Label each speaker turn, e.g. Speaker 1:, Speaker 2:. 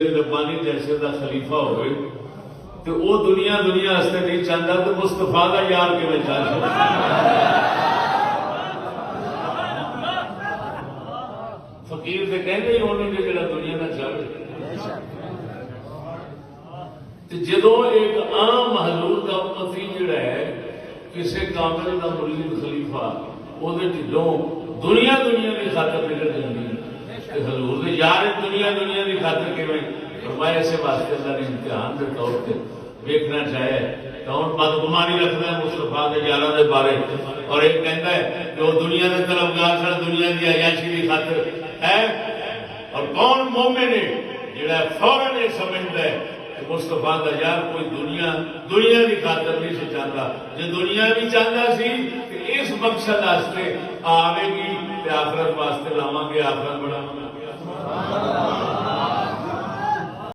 Speaker 1: ربانی جیسے دا خلیفہ ہوئے تو وہ دنیا واسطے نہیں چاہتا تو مصطفیٰ دا یار کیوں چاہ فقیر تو کہتے ہی ہونے کہ جڑا دنیا نہ چاہے جدو ایک عام حضور کا امتی جڑا ہے کسی کامل کا مرید خلیفہ وہ ڈھلوں دنیا کی خاطر نکل جاتی ہے حضور نے یار دنیا کی خاطر کہ فرمایا اسے واسطے اللہ نے امتحان کے طور پہ دیکھنا چاہے کون بدگمانی رکھتا ہے مصطفیٰ کے یاراں دے بارے اور ایک کہتا ہے کہ وہ دنیا کے طلبگار سن دنیا کی عیاشی کی خاطر ہے اور کون مومن ہے جڑا فوراً یہ سمجھتا ہے کہ مصطفیٰ کا یار کوئی دنیا کی خاطر نہیں سے چاہتا جو دنیا بھی چاہتا سی کہ اس مقصد واسطے آئے گی آخرت واسطے لاواں گے آخرت بڑھاواں گے